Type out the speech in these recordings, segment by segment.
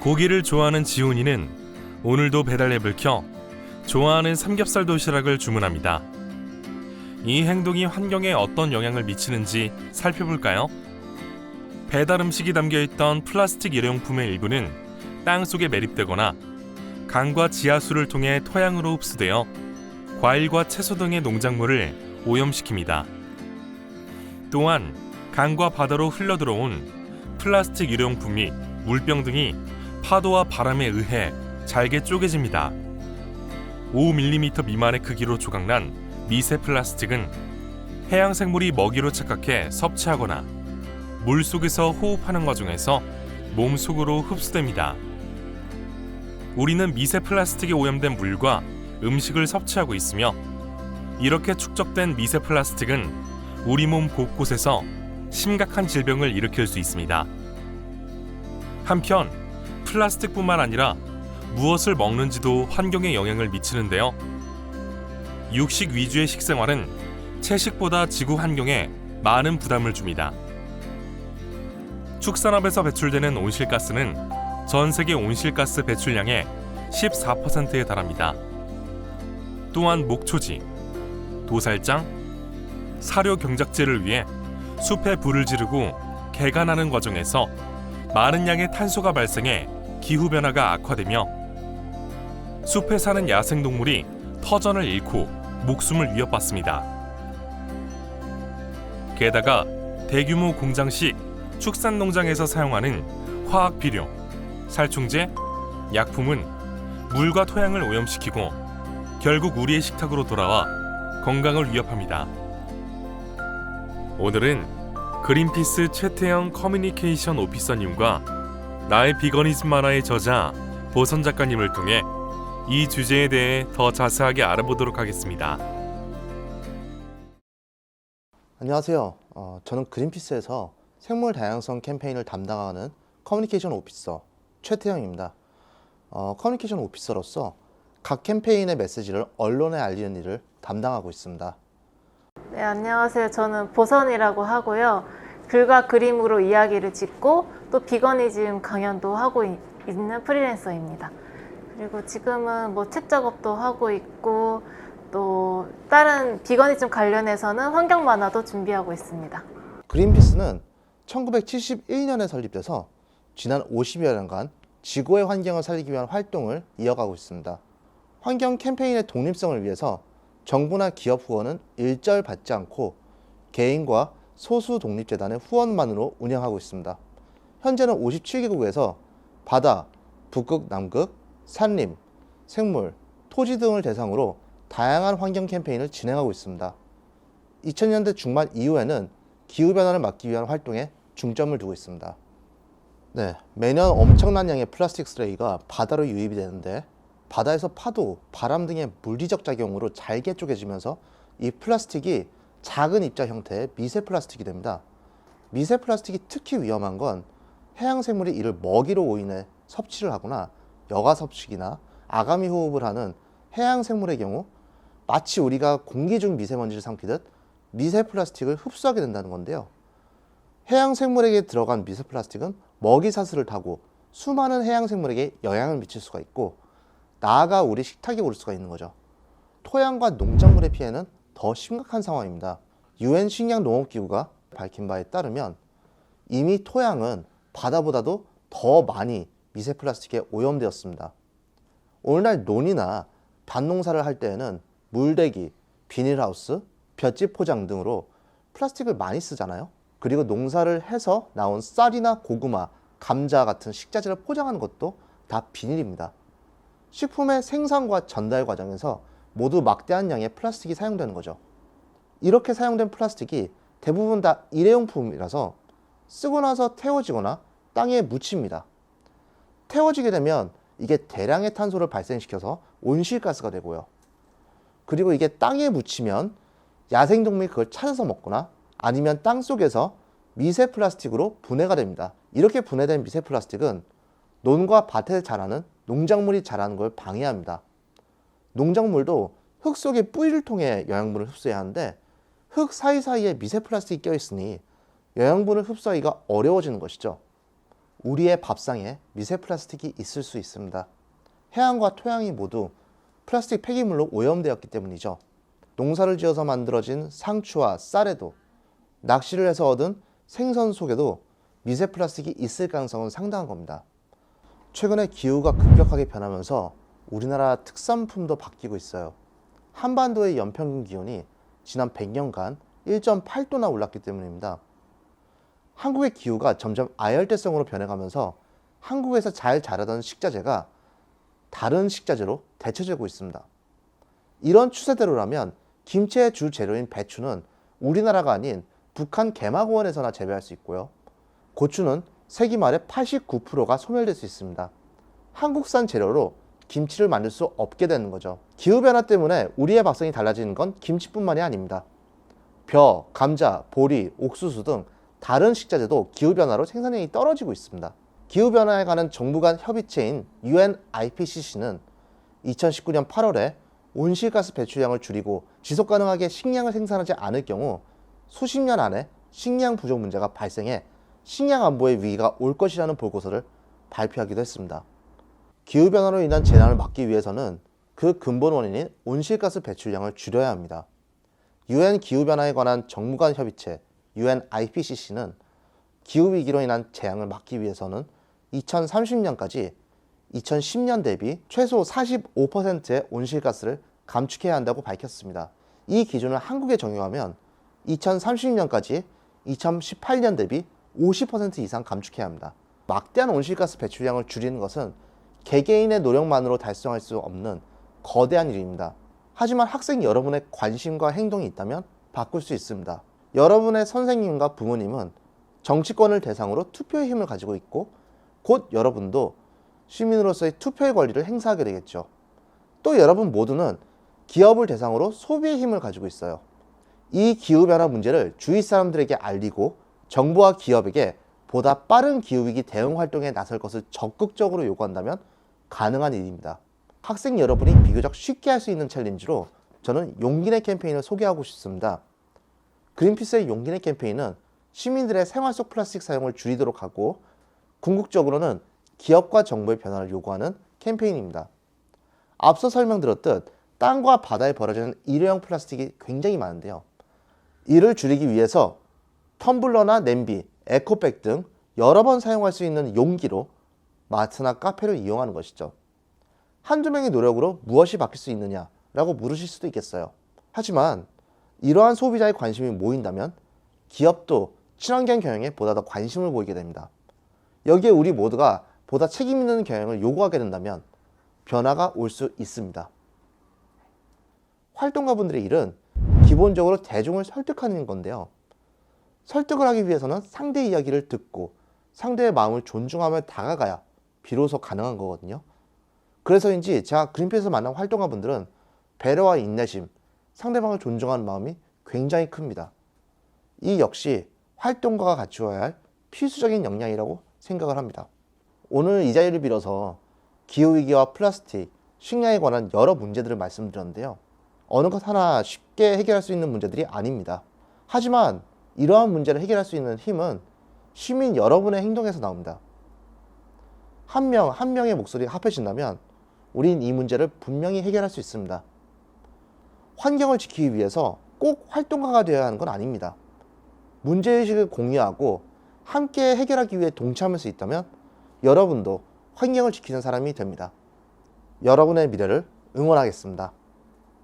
고기를 좋아하는 지훈이는 오늘도 배달앱을 켜 좋아하는 삼겹살 도시락을 주문합니다. 이 행동이 환경에 어떤 영향을 미치는지 살펴볼까요? 배달 음식이 담겨있던 플라스틱 일회용품의 일부는 땅속에 매립되거나 강과 지하수를 통해 토양으로 흡수되어 과일과 채소 등의 농작물을 오염시킵니다. 또한 강과 바다로 흘러들어온 플라스틱 일회용품 및 물병 등이 파도와 바람에 의해 잘게 쪼개집니다. 5mm 미만의 크기로 조각난 미세 플라스틱은 해양 생물이 먹이로 착각해 섭취하거나 물속에서 호흡하는 과정에서 몸 속으로 흡수됩니다. 우리는 미세 플라스틱에 오염된 물과 음식을 섭취하고 있으며 이렇게 축적된 미세 플라스틱은 우리 몸 곳곳에서 심각한 질병을 일으킬 수 있습니다. 한편 플라스틱뿐만 아니라 무엇을 먹는지도 환경에 영향을 미치는데요. 육식 위주의 식생활은 채식보다 지구 환경에 많은 부담을 줍니다. 축산업에서 배출되는 온실가스는 전 세계 온실가스 배출량의 14%에 달합니다. 또한 목초지, 도살장, 사료 경작지를 위해 숲에 불을 지르고 개간하는 과정에서 많은 양의 탄소가 발생해 기후변화가 악화되며 숲에 사는 야생동물이 터전을 잃고 목숨을 위협받습니다. 게다가 대규모 공장식 축산농장에서 사용하는 화학 비료, 살충제, 약품은 물과 토양을 오염시키고 결국 우리의 식탁으로 돌아와 건강을 위협합니다. 오늘은 그린피스 최태영 커뮤니케이션 오피서님과 나의 비거니즘 만화의 저자 보선 작가님을 통해 이 주제에 대해 더 자세하게 알아보도록 하겠습니다. 안녕하세요. 저는 그린피스에서 생물 다양성 캠페인을 담당하는 커뮤니케이션 오피서 최태영입니다. 커뮤니케이션 오피서로서 각 캠페인의 메시지를 언론에 알리는 일을 담당하고 있습니다. 네, 안녕하세요. 저는 보선이라고 하고요. 글과 그림으로 이야기를 짓고 또 비거니즘 강연도 하고 있는 프리랜서입니다. 그리고 지금은 책 작업도 하고 있고 또 다른 비거니즘 관련해서는 환경 만화도 준비하고 있습니다. 그린피스는 1971년에 설립돼서 지난 50여 년간 지구의 환경을 살리기 위한 활동을 이어가고 있습니다. 환경 캠페인의 독립성을 위해서 정부나 기업 후원은 일절 받지 않고 개인과 소수 독립재단의 후원만으로 운영하고 있습니다. 현재는 57개국에서 바다, 북극, 남극, 산림, 생물, 토지 등을 대상으로 다양한 환경 캠페인을 진행하고 있습니다. 2000년대 중반 이후에는 기후변화를 막기 위한 활동에 중점을 두고 있습니다. 네, 매년 엄청난 양의 플라스틱 쓰레기가 바다로 유입이 되는데 바다에서 파도, 바람 등의 물리적 작용으로 잘게 쪼개지면서 이 플라스틱이 작은 입자 형태의 미세 플라스틱이 됩니다. 미세 플라스틱이 특히 위험한 건 해양 생물이 이를 먹이로 오인해 섭취를 하거나 여가 섭식이나 아가미 호흡을 하는 해양 생물의 경우 마치 우리가 공기 중 미세먼지를 삼키듯 미세 플라스틱을 흡수하게 된다는 건데요. 해양 생물에게 들어간 미세 플라스틱은 먹이 사슬을 타고 수많은 해양 생물에게 영향을 미칠 수가 있고 나아가 우리 식탁에 오를 수가 있는 거죠. 토양과 농작물의 피해는 더 심각한 상황입니다. UN 식량농업기구가 밝힌 바에 따르면 이미 토양은 바다보다도 더 많이 미세 플라스틱에 오염되었습니다. 오늘날 논이나 밭농사를 할 때에는 물대기, 비닐하우스, 볏짚 포장 등으로 플라스틱을 많이 쓰잖아요. 그리고 농사를 해서 나온 쌀이나 고구마, 감자 같은 식자재를 포장하는 것도 다 비닐입니다. 식품의 생산과 전달 과정에서 모두 막대한 양의 플라스틱이 사용되는 거죠. 이렇게 사용된 플라스틱이 대부분 다 일회용품이라서 쓰고 나서 태워지거나 땅에 묻힙니다. 태워지게 되면 이게 대량의 탄소를 발생시켜서 온실가스가 되고요. 그리고 이게 땅에 묻히면 야생동물이 그걸 찾아서 먹거나 아니면 땅속에서 미세 플라스틱으로 분해가 됩니다. 이렇게 분해된 미세 플라스틱은 논과 밭에 자라는 농작물이 자라는 걸 방해합니다. 농작물도 흙 속의 뿌리를 통해 영양분을 흡수해야 하는데 흙 사이사이에 미세 플라스틱이 껴있으니 영양분을 흡수하기가 어려워지는 것이죠. 우리의 밥상에 미세 플라스틱이 있을 수 있습니다. 해양과 토양이 모두 플라스틱 폐기물로 오염되었기 때문이죠. 농사를 지어서 만들어진 상추와 쌀에도, 낚시를 해서 얻은 생선 속에도 미세 플라스틱이 있을 가능성은 상당한 겁니다. 최근에 기후가 급격하게 변하면서 우리나라 특산품도 바뀌고 있어요. 한반도의 연평균 기온이 지난 100년간 1.8도나 올랐기 때문입니다. 한국의 기후가 점점 아열대성으로 변해가면서 한국에서 잘 자라던 식자재가 다른 식자재로 대체되고 있습니다. 이런 추세대로라면 김치의 주 재료인 배추는 우리나라가 아닌 북한 개마고원에서나 재배할 수 있고요. 고추는 세기 말에 89%가 소멸될 수 있습니다. 한국산 재료로 김치를 만들 수 없게 되는 거죠. 기후변화 때문에 우리의 밥상이 달라지는 건 김치뿐만이 아닙니다. 벼, 감자, 보리, 옥수수 등 다른 식자재도 기후변화로 생산량이 떨어지고 있습니다. 기후변화에 관한 정부 간 협의체인 UNIPCC는 2019년 8월에 온실가스 배출량을 줄이고 지속가능하게 식량을 생산하지 않을 경우 수십 년 안에 식량 부족 문제가 발생해 식량 안보의 위기가 올 것이라는 보고서를 발표하기도 했습니다. 기후변화로 인한 재난을 막기 위해서는 그 근본 원인인 온실가스 배출량을 줄여야 합니다. UN 기후변화에 관한 정부 간 협의체 UNIPCC는 기후위기로 인한 재앙을 막기 위해서는 2030년까지 2010년 대비 최소 45%의 온실가스를 감축해야 한다고 밝혔습니다. 이 기준을 한국에 적용하면 2030년까지 2018년 대비 50% 이상 감축해야 합니다. 막대한 온실가스 배출량을 줄이는 것은 개개인의 노력만으로 달성할 수 없는 거대한 일입니다. 하지만 학생 여러분의 관심과 행동이 있다면 바꿀 수 있습니다. 여러분의 선생님과 부모님은 정치권을 대상으로 투표의 힘을 가지고 있고 곧 여러분도 시민으로서의 투표의 권리를 행사하게 되겠죠. 또 여러분 모두는 기업을 대상으로 소비의 힘을 가지고 있어요. 이 기후변화 문제를 주위 사람들에게 알리고 정부와 기업에게 보다 빠른 기후위기 대응 활동에 나설 것을 적극적으로 요구한다면 가능한 일입니다. 학생 여러분이 비교적 쉽게 할 수 있는 챌린지로 저는 용기내 캠페인을 소개하고 싶습니다. 그린피스의 용기내 캠페인은 시민들의 생활 속 플라스틱 사용을 줄이도록 하고 궁극적으로는 기업과 정부의 변화를 요구하는 캠페인입니다. 앞서 설명드렸듯 땅과 바다에 버려지는 일회용 플라스틱이 굉장히 많은데요. 이를 줄이기 위해서 텀블러나 냄비, 에코백 등 여러 번 사용할 수 있는 용기로 마트나 카페를 이용하는 것이죠. 한두 명의 노력으로 무엇이 바뀔 수 있느냐라고 물으실 수도 있겠어요. 하지만 이러한 소비자의 관심이 모인다면 기업도 친환경 경영에 보다 더 관심을 보이게 됩니다. 여기에 우리 모두가 보다 책임 있는 경영을 요구하게 된다면 변화가 올 수 있습니다. 활동가분들의 일은 기본적으로 대중을 설득하는 건데요. 설득을 하기 위해서는 상대 이야기를 듣고 상대의 마음을 존중하며 다가가야 비로소 가능한 거거든요. 그래서인지 제가 그린피스에서 만난 활동가분들은 배려와 인내심, 상대방을 존중하는 마음이 굉장히 큽니다. 이 역시 활동가가 갖추어야 할 필수적인 역량이라고 생각을 합니다. 오늘 이 자리를 빌어서 기후위기와 플라스틱, 식량에 관한 여러 문제들을 말씀드렸는데요. 어느 것 하나 쉽게 해결할 수 있는 문제들이 아닙니다. 하지만 이러한 문제를 해결할 수 있는 힘은 시민 여러분의 행동에서 나옵니다. 한 명 한 명의 목소리가 합해진다면 우린 이 문제를 분명히 해결할 수 있습니다. 환경을 지키기 위해서 꼭 활동가가 되어야 하는 건 아닙니다. 문제의식을 공유하고 함께 해결하기 위해 동참할 수 있다면 여러분도 환경을 지키는 사람이 됩니다. 여러분의 미래를 응원하겠습니다.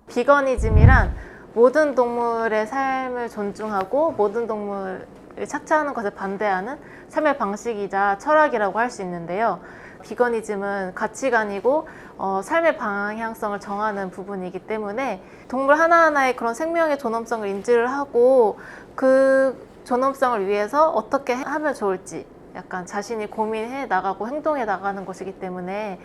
비거니즘이란 모든 동물의 삶을 존중하고 모든 동물을 착취하는 것을 반대하는 삶의 방식이자 철학이라고 할 수 있는데요. 비거니즘은 가치관이고 삶의 방향성을 정하는 부분이기 때문에 동물 하나하나의 그런 생명의 존엄성을 인지를 하고 그 존엄성을 위해서 어떻게 하면 좋을지 약간 자신이 고민해 나가고 행동해 나가는 것이기 때문에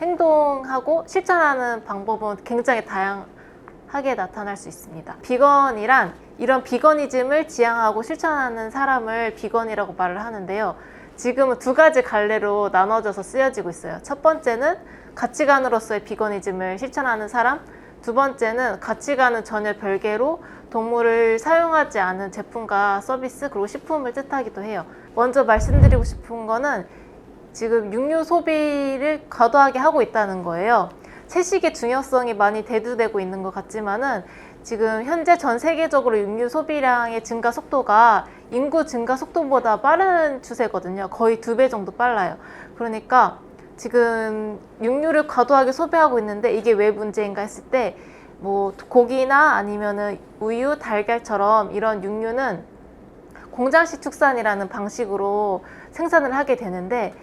행동하고 실천하는 방법은 굉장히 다양하게 나타날 수 있습니다. 비건이란 이런 비거니즘을 지향하고 실천하는 사람을 비건이라고 말을 하는데요. 지금은 두 가지 갈래로 나눠져서 쓰여지고 있어요. 첫 번째는 가치관으로서의 비거니즘을 실천하는 사람, 두 번째는 가치관은 전혀 별개로 동물을 사용하지 않은 제품과 서비스 그리고 식품을 뜻하기도 해요. 먼저 말씀드리고 싶은 거는 지금 육류 소비를 과도하게 하고 있다는 거예요. 채식의 중요성이 많이 대두되고 있는 것 같지만은 지금 현재 전 세계적으로 육류 소비량의 증가 속도가 인구 증가 속도보다 빠른 추세거든요. 거의 2배 정도 빨라요. 그러니까 지금 육류를 과도하게 소비하고 있는데 이게 왜 문제인가 했을 때 뭐 고기나 아니면은 우유, 달걀처럼 이런 육류는 공장식 축산이라는 방식으로 생산을 하게 되는데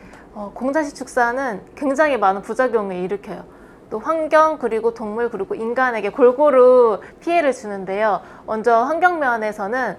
공장식 축산은 굉장히 많은 부작용을 일으켜요. 또 환경 그리고 동물 그리고 인간에게 골고루 피해를 주는데요. 먼저 환경 면에서는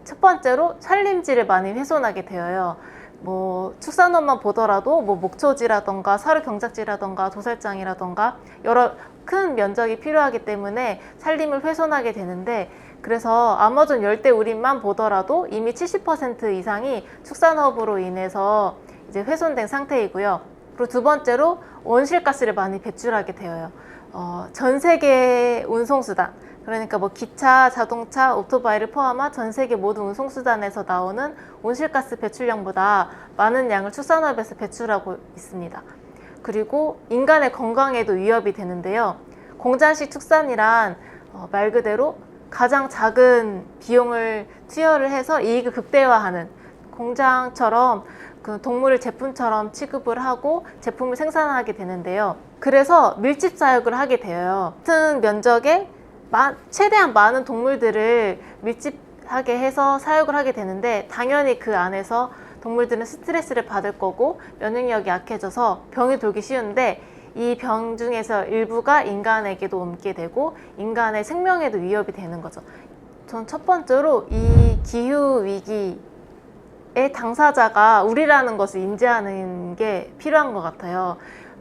첫 번째로 산림지를 많이 훼손하게 되어요. 뭐 축산업만 보더라도 뭐 목초지라던가 사료 경작지라던가 도살장이라던가 여러 큰 면적이 필요하기 때문에 산림을 훼손하게 되는데 그래서 아마존 열대우림만 보더라도 이미 70% 이상이 축산업으로 인해서 이제 훼손된 상태이고요. 그리고 두 번째로 온실가스를 많이 배출하게 되어요. 전 세계 운송수단, 그러니까 뭐 기차, 자동차, 오토바이를 포함한 전 세계 모든 운송수단에서 나오는 온실가스 배출량보다 많은 양을 축산업에서 배출하고 있습니다. 그리고 인간의 건강에도 위협이 되는데요. 공장식 축산이란 말 그대로 가장 작은 비용을 투여를 해서 이익을 극대화하는 공장처럼 그 동물을 제품처럼 취급을 하고 제품을 생산하게 되는데요. 그래서 밀집 사육을 하게 돼요. 같은 면적에 최대한 많은 동물들을 밀집하게 해서 사육을 하게 되는데 당연히 그 안에서 동물들은 스트레스를 받을 거고 면역력이 약해져서 병이 돌기 쉬운데 이 병 중에서 일부가 인간에게도 옮게 되고 인간의 생명에도 위협이 되는 거죠. 전 첫 번째로 이 기후 위기의 당사자가 우리라는 것을 인지하는 게 필요한 것 같아요.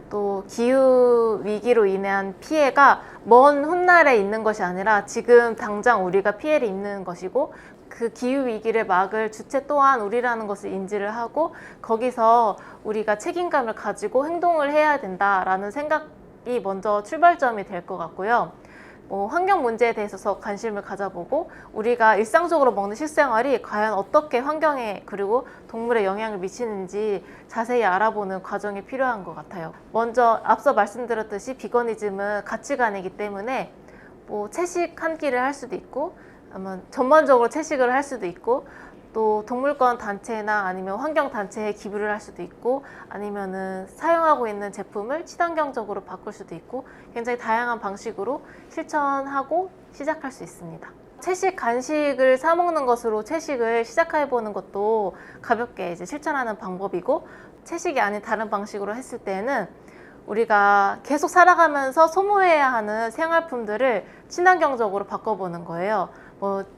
또 기후 위기로 인한 피해가 먼 훗날에 있는 것이 아니라 지금 당장 우리가 피해를 입는 것이고 그 기후 위기를 막을 주체 또한 우리라는 것을 인지를 하고 거기서 우리가 책임감을 가지고 행동을 해야 된다라는 생각이 먼저 출발점이 될 것 같고요. 환경 문제에 대해서 관심을 가져보고 우리가 일상적으로 먹는 식생활이 과연 어떻게 환경에 그리고 동물에 영향을 미치는지 자세히 알아보는 과정이 필요한 것 같아요. 먼저 앞서 말씀드렸듯이 비거니즘은 가치관이기 때문에 채식 한 끼를 할 수도 있고 아마 전반적으로 채식을 할 수도 있고 또 동물권 단체나 아니면 환경 단체에 기부를 할 수도 있고 아니면은 사용하고 있는 제품을 친환경적으로 바꿀 수도 있고 굉장히 다양한 방식으로 실천하고 시작할 수 있습니다. 채식 간식을 사 먹는 것으로 채식을 시작해 보는 것도 가볍게 이제 실천하는 방법이고 채식이 아닌 다른 방식으로 했을 때는 우리가 계속 살아가면서 소모해야 하는 생활품들을 친환경적으로 바꿔보는 거예요.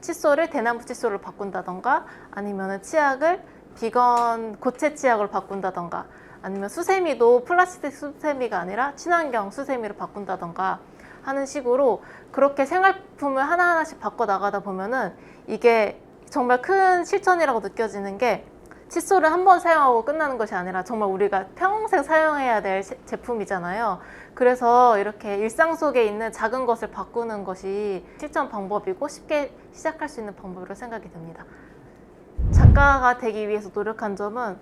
칫솔을 대나무 칫솔로 바꾼다던가 아니면 치약을 비건 고체 치약으로 바꾼다던가 아니면 수세미도 플라스틱 수세미가 아니라 친환경 수세미로 바꾼다던가 하는 식으로 그렇게 생활품을 하나하나씩 바꿔 나가다 보면은 이게 정말 큰 실천이라고 느껴지는 게 칫솔을 한 번 사용하고 끝나는 것이 아니라 정말 우리가 평생 사용해야 될 제품이잖아요. 그래서 이렇게 일상 속에 있는 작은 것을 바꾸는 것이 실천 방법이고 쉽게 시작할 수 있는 방법으로 생각이 듭니다. 작가가 되기 위해서 노력한 점은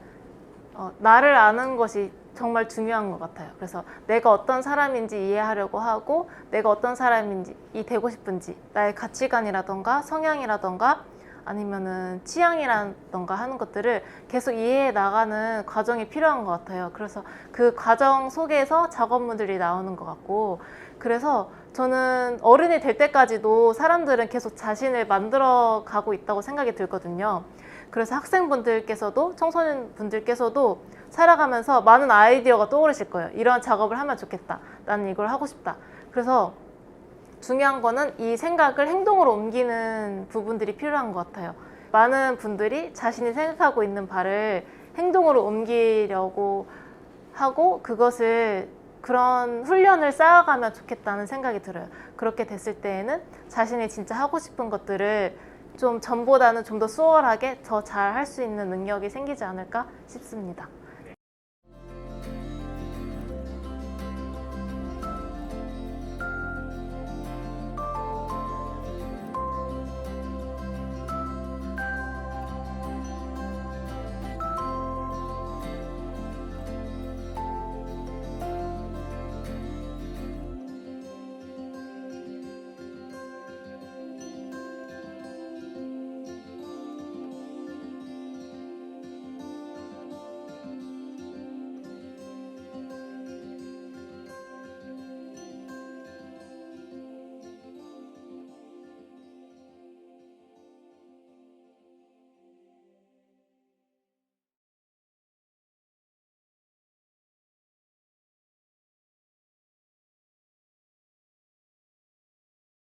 나를 아는 것이 정말 중요한 것 같아요. 그래서 내가 어떤 사람인지 이해하려고 하고 내가 어떤 사람인지 되고 싶은지 나의 가치관이라던가 성향이라던가 아니면은 취향이라던가 하는 것들을 계속 이해해 나가는 과정이 필요한 것 같아요. 그래서 그 과정 속에서 작업물들이 나오는 것 같고 그래서 저는 어른이 될 때까지도 사람들은 계속 자신을 만들어 가고 있다고 생각이 들거든요. 그래서 학생분들께서도 청소년분들께서도 살아가면서 많은 아이디어가 떠오르실 거예요. 이런 작업을 하면 좋겠다. 나는 이걸 하고 싶다. 그래서 중요한 거는 이 생각을 행동으로 옮기는 부분들이 필요한 것 같아요. 많은 분들이 자신이 생각하고 있는 바를 행동으로 옮기려고 하고 그것을 그런 훈련을 쌓아가면 좋겠다는 생각이 들어요. 그렇게 됐을 때에는 자신이 진짜 하고 싶은 것들을 좀 전보다는 좀 더 수월하게 더 잘 할 수 있는 능력이 생기지 않을까 싶습니다.